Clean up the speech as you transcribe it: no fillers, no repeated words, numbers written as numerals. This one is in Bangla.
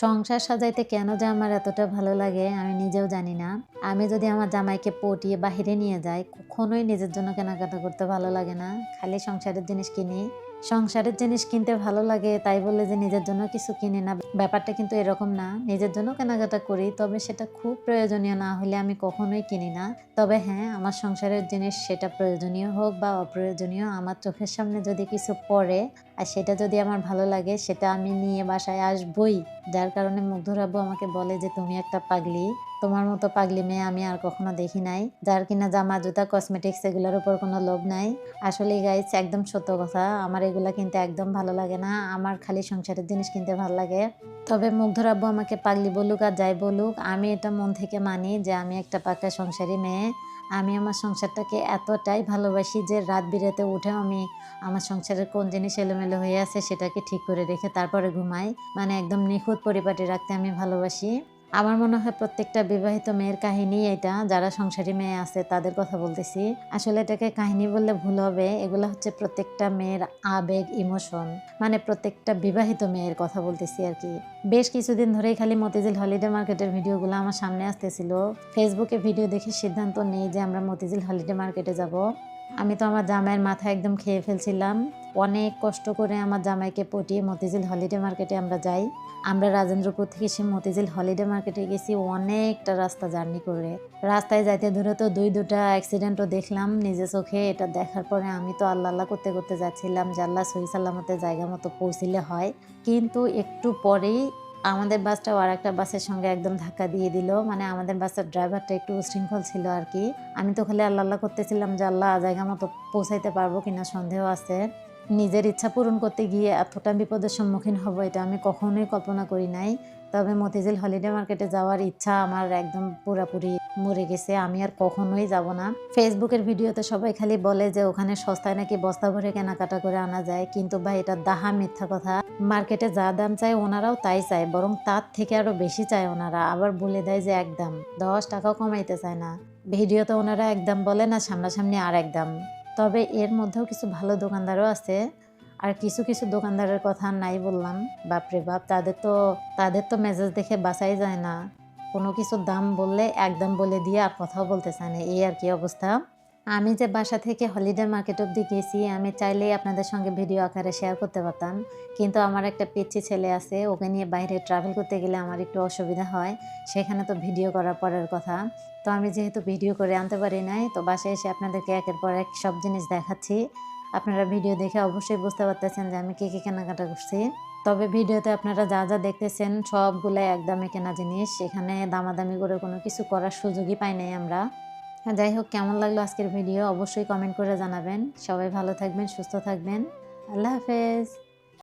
সংসার সাজাইতে কেন যে আমার এতটা ভালো লাগে আমি নিজেও জানি না। আমি যদি আমার জামাইকে পটিয়ে বাহিরে নিয়ে যাই, কখনোই নিজের জন্য কেনাকাটা করতে ভালো লাগে না। খালি সংসারের জিনিস কিনি। সংসারের জিনিস কিনতে ভালো লাগে তাই বলে যে নিজের জন্য কিছু কিনি না, ব্যাপারটা কিন্তু এরকম না। নিজের জন্য কেনাকাটা করি, তবে সেটা খুব প্রয়োজনীয় না হলে আমি কখনোই কিনি না। তবে হ্যাঁ, আমার সংসারের জিনিস সেটা প্রয়োজনীয় হোক বা অপ্রয়োজনীয়, আমার চোখের সামনে যদি কিছু পড়ে আর সেটা যদি আমার ভালো লাগে, সেটা আমি নিয়ে বাসায় আসবই। যার কারণে মুগ্ধর আব্বু আমাকে বলে যে, "তুমি একটা পাগলি। তোমার মতো পাগলি মেয়ে আমি আর কখনো দেখি নাই। যার কিনা জামা, জুতা, কসমেটিক্স এগুলোর উপর কোনো লোভ নাই।" আসলেই গাইস, একদম সত্য কথা। আমার এগুলা কিনতে একদম ভালো লাগে না। আমার খালি সংসারের জিনিস কিনতে ভাল লাগে। তবে মুগ্ধর আব্বু আমাকে পাগলি বলুক আর যাই বলুক, আমি এটা মন থেকে মানি যে আমি একটা পাক্কা সংসারী মেয়ে। আমি আমার সংসারটাকে এতটাই ভালোবাসি যে রাত বিরাতে উঠেও আমি আমার সংসারের কোন জিনিস এলোমেলো হয়ে আছে সেটাকে ঠিক করে রেখে তারপরে ঘুমাই। মানে একদম নিখুঁত পরিপাটি রাখতে আমি ভালোবাসি। আমার মনে হয় প্রত্যেকটা বিবাহিত মেয়ের কাহিনী এটা, যারা সংসারী মেয়ে আছে তাদের কথা বলতেছি। আসলে এটাকে কাহিনী বললে ভুল হবে। এগুলা হচ্ছে প্রত্যেকটা মেয়ের আবেগ, ইমোশন। মানে প্রত্যেকটা বিবাহিত মেয়ের কথা বলতেছি আরকি। বেশ কিছুদিন ধরেই খালি মতিঝিল হলিডে মার্কেটের ভিডিওগুলো আমার সামনে আসতেছিল। ফেসবুকে ভিডিও দেখে সিদ্ধান্ত নেই যে আমরা মতিঝিল হলিডে মার্কেটে যাব। আমি তো আমার জামাইয়ের মাথা একদম খেয়ে ফেলছিলাম। অনেক কষ্ট করে আমার জামাইকে পটিয়ে মতিঝিল হলিডে মার্কেটে আমরা যাই। আমরা রাজেন্দ্রপুর থেকে সে মতিঝিল হলিডে মার্কেটে গেছি অনেকটা রাস্তা জার্নি করে। রাস্তায় যাইতে ধরে তো ২-২টা অ্যাক্সিডেন্টও দেখলাম নিজে চোখে। এটা দেখার পরে আমি তো আল্লাহ, আল্লাহ করতে, করতে যাচ্ছিলাম যে আল্লাহ সহি সালামতে জায়গা মতো পৌঁছিলে হয়। কিন্তু একটু পরেই আমাদের বাসটাও আরেকটা বাসের সঙ্গে একদম ধাক্কা দিয়ে দিল। মানে আমাদের বাসের ড্রাইভারটা একটু উশৃঙ্খল ছিল আরকি। আমি তো খালি আল্লাহ, আল্লাহ করতেছিলাম যে আল্লাহ জায়গা মতো পৌঁছাইতে পারবো কিনা সন্দেহ আছে। নিজের ইচ্ছা পূরণ করতে গিয়ে এতটা বিপদের সম্মুখীন হব এটা আমি কখনোই কল্পনা করি নাই। তবে মতিঝিল হলিডে মার্কেটে যাওয়ার ইচ্ছা আমার একদম পুরাপুরি মরে গেছে। আমি আর কখনোই যাব না। ফেসবুকের ভিডিওতে সবাই খালি বলে যে ওখানে সস্তায় নাকি বস্তা ভরে কেনাকাটা করে আনা যায়। কিন্তু ভাই, এটা দাহা মিথ্যা কথা। মার্কেটে যা দাম চায় ওনারাও তাই চায়, বরং তার থেকে আরো বেশি চায় ওনারা। আবার বলে দেয় যে একদম ১০ টাকাও কমাইতে চায় না। ভিডিওতে ওনারা একদম বলে না, সামনাসামনি আর একদম। তবে এর মধ্যেও কিছু ভালো দোকানদারও আছে। আর কিছু, কিছু দোকানদারের কথা নাই বললাম। বাপরে বাপ! তাদের তো মেজাজ দেখে বাঁচাই যায় না। কোনো কিছুর দাম বললে একদম বলে দিয়ে আর কথাও বলতে চায় না। এই আর কি অবস্থা। আমি যে বাসা থেকে হলিডে মার্কেট অব্দি গেছি, আমি চাইলেই আপনাদের সঙ্গে ভিডিও আকারে শেয়ার করতে পারতাম। কিন্তু আমার একটা পিচ্চি ছেলে আছে, ওকে নিয়ে বাইরে ট্রাভেল করতে গেলে আমার একটু অসুবিধা হয়। সেখানে তো ভিডিও করা পরের কথা। তো আমি যেহেতু ভিডিও করে আনতে পারি নাই, তো বাসায় এসে আপনাদেরকে একের পর এক সব জিনিস দেখাচ্ছি। আপনারা ভিডিও দেখে অবশ্যই বুঝতে পারতেছেন যে আমি কি কেনাকাটা করছি। তবে ভিডিওতে আপনারা যা, যা দেখতেছেন সবগুলাই একদমই কেনা জিনিস। এখানে দামাদামি করে কোনো কিছু করার সুযোগই পাই নাই আমরা। যাই হোক, কেমন লাগলো আজকের ভিডিও অবশ্যই কমেন্ট করে জানাবেন। সবাই ভালো থাকবেন, সুস্থ থাকবেন। আল্লাহ হাফেজ।